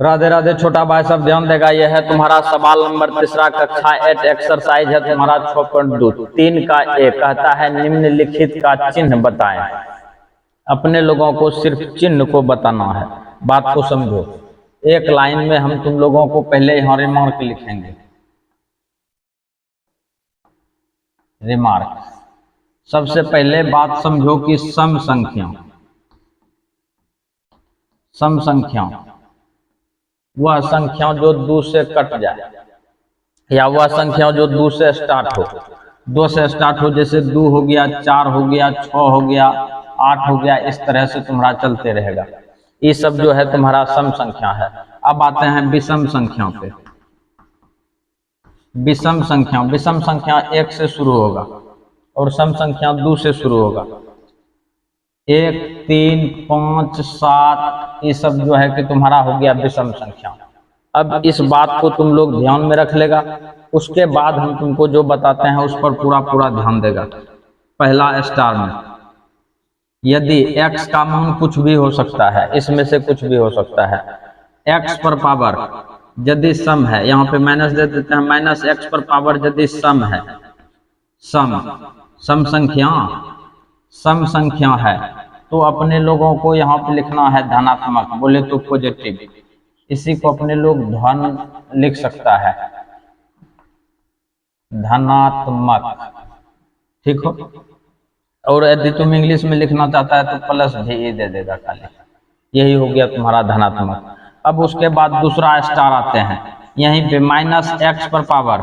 राधे राधे छोटा भाई सब ध्यान देगा। यह है तुम्हारा सवाल नंबर तीसरा कक्षा 8 एक्सरसाइज है तुम्हारा 6.2 3 का एक कहता है निम्नलिखित का चिन्ह बताएं। अपने लोगों को सिर्फ चिन्ह को बताना है, बात को समझो। एक लाइन में हम तुम लोगों को पहले यहाँ रिमार्क लिखेंगे। रिमार्क सबसे पहले बात समझो कि सम संख्या वह संख्या जो 2 से कट जाए या वह संख्या जो 2 से स्टार्ट हो। 2 से स्टार्ट हो, जैसे 2 हो गया, 4 हो गया, 6 हो गया, 8 हो गया, इस तरह से तुम्हारा चलते रहेगा। ये सब जो है तुम्हारा सम संख्या है। अब आते हैं विषम संख्या पे। विषम संख्या 1 से शुरू होगा और सम संख्या 2 से शुरू होगा। 1, 3, 5, 7 ये सब जो है कि तुम्हारा हो गया विषम संख्या। अब इस बात को तुम लोग ध्यान में रख लेगा। उसके बाद हम तुमको जो बताते हैं उस पर पूरा ध्यान देगा। पहला स्टार में यदि x का मान कुछ भी हो सकता है, इसमें से कुछ भी हो सकता है। x पर पावर यदि सम है, यहाँ पे माइनस दे देते हैं, माइनस x पर पावर यदि सम है, सम संख्या है तो अपने लोगों को यहाँ पे लिखना है धनात्मक, बोले तो पॉजिटिव। इसी को अपने लोग धन लिख सकता है, धनात्मक, ठीक हो। और यदि तुम इंग्लिश में लिखना चाहता है तो प्लस भी दे देगा खाली। यही हो गया तुम्हारा धनात्मक। अब उसके बाद दूसरा स्टार आते हैं, यहीं पे माइनस x पर पावर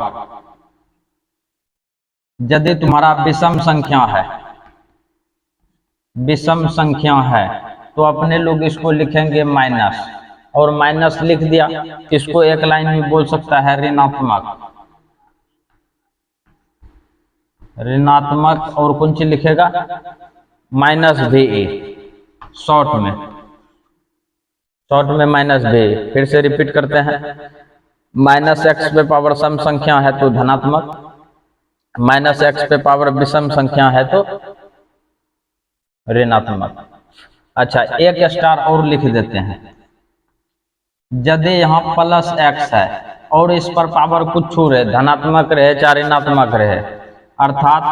यदि तुम्हारा विषम संख्या है तो अपने लोग इसको लिखेंगे माइनस, और माइनस लिख दिया। इसको एक लाइन में बोल सकता है ऋणात्मक, और कौन सी लिखेगा माइनस भी, शॉर्ट में माइनस भी। फिर से रिपीट करते हैं, माइनस x पे पावर सम संख्या है तो धनात्मक, माइनस x पे पावर विषम संख्या है तो ऋणात्मक। अच्छा, एक स्टार और लिख देते हैं, यदि यहाँ प्लस x है और इस पर पावर कुछ रहे, धनात्मक रहे चाहे ऋणात्मक रहे, अर्थात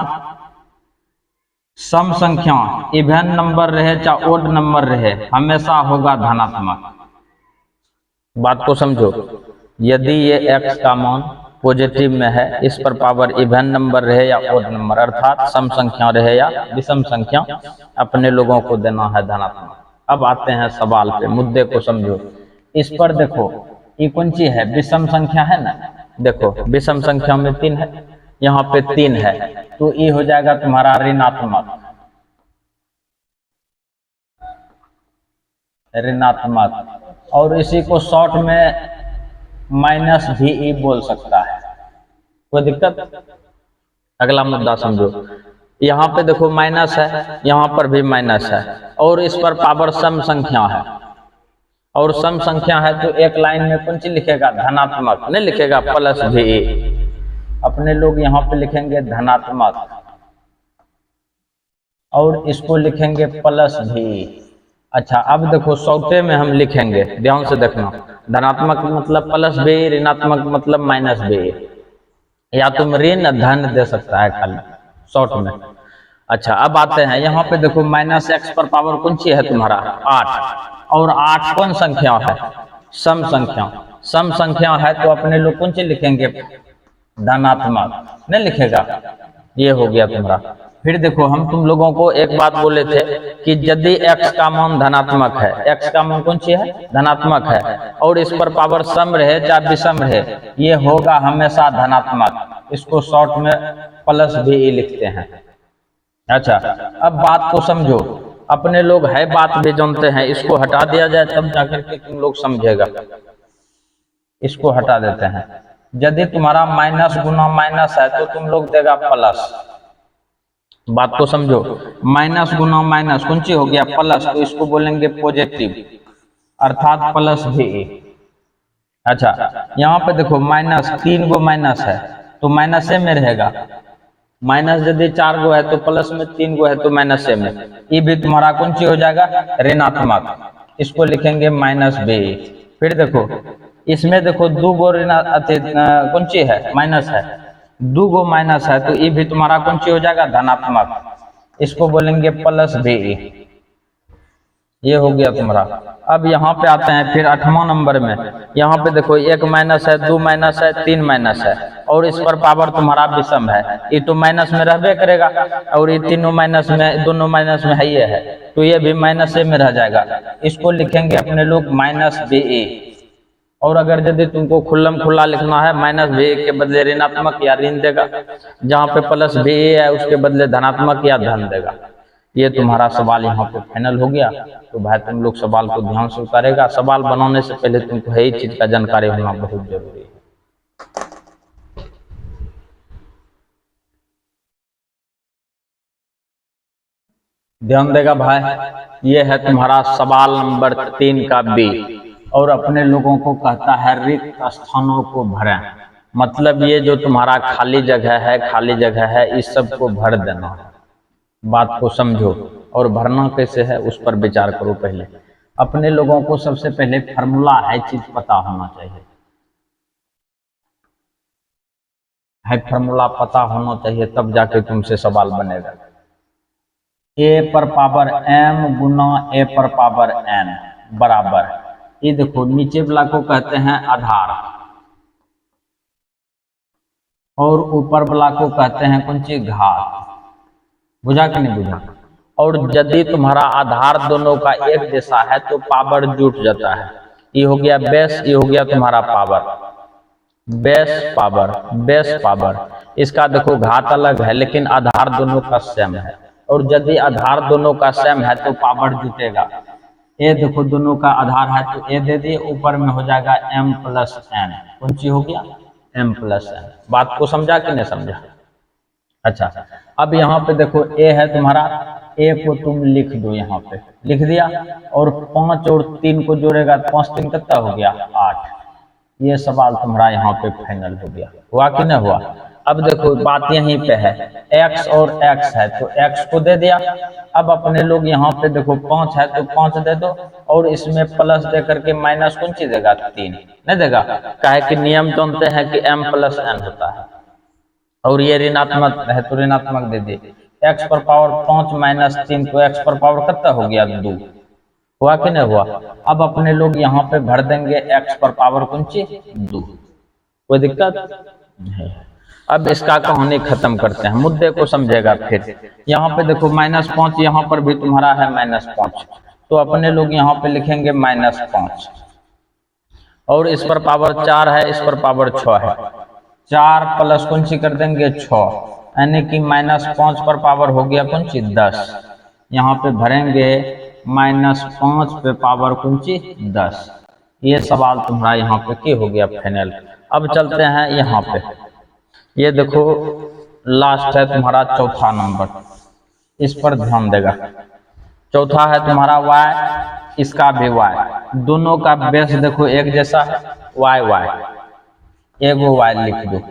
सम संख्या इवन नंबर रहे चाहे ओड नंबर रहे, हमेशा होगा धनात्मक। बात को समझो। यदि ये x का मान पॉजिटिव में है, इस पर पावर इवन नंबर रहे या ओड नंबर, अर्थात सम संख्या रहे या विषम संख्या, अपने लोगों को देना है धनात्मक। अब आते हैं सवाल पे, मुद्दे को समझो। इस पर देखो, ये कौन सी है, विषम संख्या है ना। देखो विषम संख्या में 3 है, यहाँ पे 3 है तो ये हो जाएगा तुम्हारा ऋणात्मक। और इसी को शॉर्ट में माइनस भी बोल सकता है, कोई दिक्कत। अगला मुद्दा समझो। यहाँ पे देखो माइनस है, यहाँ पर भी माइनस है, और इस पर पावर सम संख्या है, और सम संख्या है तो एक लाइन में कौन सी लिखेगा, धनात्मक, नहीं लिखेगा प्लस भी। अपने लोग यहाँ पे लिखेंगे धनात्मक और इसको लिखेंगे प्लस भी। अच्छा, अब देखो सौते में हम लिखेंगे, ध्यान से देखना। धनात्मक मतलब प्लस भी, ऋणात्मक मतलब माइनस भी, या तुम ऋण धन दे सकता है खाली शॉर्ट में। अच्छा, अब आते हैं यहाँ पे देखो, माइनस x पर पावर कौन सी है तुम्हारा 8, और 8 कौन संख्या है, सम संख्या है तो अपने लोग कौन सी लिखेंगे, धनात्मक, नहीं लिखेगा। ये हो गया तुम्हारा। फिर देखो, हम तुम लोगों को एक बात बोले थे कि यदि x का मान धनात्मक है, x का मान कौन सी है, धनात्मक है, और इस पर पावर सम रहे चाहे विषम रहे, ये होगा हमेशा धनात्मक। इसको शॉर्ट में प्लस भी लिखते हैं। अच्छा, अब बात को समझो। अपने लोग है बात भी जानते हैं, इसको हटा दिया जाए तब जाकर के तुम लोग समझेगा। इसको हटा देते हैं। यदि तुम्हारा माइनस गुना माइनस है तो तुम लोग देगा प्लस। बात को समझो, माइनस गुना माइनस कौन सी हो गया, प्लस, तो इसको बोलेंगे पॉजिटिव, अर्थात प्लस भी। अच्छा, यहाँ पे देखो माइनस 3 गो माइनस है तो माइनस में रहेगा, माइनस यदि 4 गो है तो प्लस में, 3 गो है तो माइनस में। ये भी तुम्हारा कौन सी हो जाएगा, ऋणात्मक। इसको लिखेंगे माइनस भी। फिर देखो इसमें देखो दो गो कौन ची है, माइनस है, दो गो माइनस है, तो ये भी तुम्हारा कौन ची हो जाएगा, धनात्मक। इसको बोलेंगे प्लस बी, ये हो गया तुम्हारा। अब यहाँ पे आते हैं फिर 8वां नंबर में। यहाँ पे देखो एक माइनस है, दो माइनस है, तीन माइनस है, और इस पर पावर तुम्हारा विषम है। ये तो माइनस में रहबे करेगा, और ये तीनों माइनस में, दोनों माइनस में है, ये है, तो ये भी माइनस में रह जाएगा। इसको लिखेंगे अपने लोग माइनस बी ए। और अगर यदि तुमको खुल्लम खुल्ला लिखना है, माइनस बी ए के बदले ऋणात्मक या ऋण देगा, जहाँ पे प्लस बी ए है उसके बदले धनात्मक या धन देगा। ये तुम्हारा सवाल यहाँ पे फाइनल हो गया। तो भाई तुम लोग सवाल को ध्यान से उतारेगा। सवाल बनाने से पहले तुमको है चीज का जानकारी होना बहुत जरूरी है। ध्यान देगा भाई, ये है तुम्हारा सवाल नंबर 3 का बी। और अपने लोगों को कहता है रिक्त स्थानों को भरें। मतलब ये जो तुम्हारा खाली जगह है, खाली जगह है, इस सब को भर देना है। बात को समझो, और भरना कैसे है उस पर विचार करो। पहले अपने लोगों को सबसे पहले फार्मूला है चीज पता होना चाहिए, है फार्मूला पता होना चाहिए, तब जाके तुमसे सवाल बनेगा। ए पर पावर m गुना ए पर पावर n बराबर, ये देखो नीचे वाला को कहते हैं आधार, और ऊपर वाला को कहते हैं कौन सी, घात। बुझा कि नहीं बुझा? और यदि तुम्हारा आधार दोनों का एक जैसा है तो पावर जुट जाता है। ये हो गया बेस, ये हो गया तुम्हारा power, base power, base power. इसका देखो घात अलग है, लेकिन आधार दोनों का सेम है। और यदि आधार दोनों का सेम है तो पावर जुटेगा। ए देखो दोनों का आधार है तो ए दे दिए, ऊपर में हो जाएगा m प्लस n। कौन सी हो गया, m प्लस n। बात को समझा कि नहीं समझा? अच्छा, अब यहाँ पे देखो ए है तुम्हारा, ए को तुम लिख दो, यहाँ पे लिख दिया, और 5 और 3 को जोड़ेगा, 5 3 कितना हो गया, 8। ये सवाल तुम्हारा यहाँ पे फाइनल हो गया। हुआ कि नहीं हुआ? अब देखो बात यहीं पे है, x और x है तो x को दे दिया। अब अपने लोग यहाँ पे देखो 5 है तो 5 दे दो, और इसमें प्लस दे करके माइनस कौन सी देगा, 3 नहीं देगा। काहे कि नियम जानते हैं कि m प्लस n होता है, और ये ऋणात्मक है तो ऋणात्मक दे दे। x पर पावर 5 माइनस 3 तो x पर पावर कितना हो गया, 2। हुआ कि नहीं हुआ? अब अपने लोग यहाँ पे भर देंगे x पर पावर कौन सी, 2। कोई दिक्कत नहीं। अब इसका कहानी खत्म करते हैं, मुद्दे को समझेगा। फिर यहाँ पे देखो -5, यहाँ पर भी तुम्हारा है -5, तो अपने लोग यहाँ पे लिखेंगे -5, और इस पर पावर 4 है, इस पर पावर 6 है, 4 प्लस कौन सी कर देंगे, 6, यानी कि -5 पर पावर हो गया कौन सी, 10। यहाँ पे भरेंगे -5 पे पावर कौन सी, 10। ये सवाल तुम्हारा यहाँ पे क्या हो गया, फाइनल। अब चलते हैं यहाँ पे, ये देखो लास्ट है तुम्हारा चौथा नंबर, इस पर ध्यान देगा। चौथा है तुम्हारा y, इसका भी y, दोनों का बेस देखो एक जैसा है, y y, एगो y लिख दो,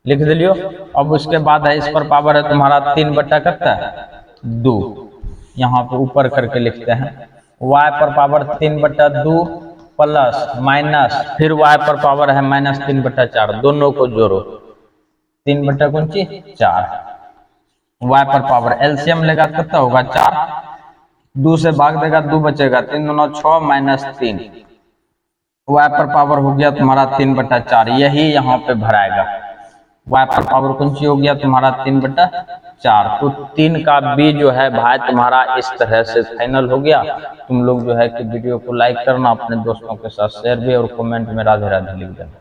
लिख दिलियो। अब उसके बाद है इस पर पावर है तुम्हारा 3 बटा कितना, 2। यहाँ पे ऊपर करके लिखते हैं, y पर पावर 3 बटा 2 प्लस माइनस, फिर y पर पावर है -3 बटा 4, दोनों को जोड़ो, 3 बटा कौन सी, 4। y पर पावर एलसीएम लेगा कितना होगा, 4, 2 से भाग देगा 2 बचेगा, 3 दूना 6 माइनस 3, y पर पावर हो गया तुम्हारा 3 बटा 4। यही यहाँ पे भराएगा, y पर पावर कौन सी हो गया तुम्हारा 3 बटा 4। तो 3 का बी जो है भाई तुम्हारा इस तरह से फाइनल हो गया। तुम लोग जो है कि वीडियो को लाइक करना, अपने दोस्तों के साथ शेयर भी, और कमेंट में राधे राधे लिख देना।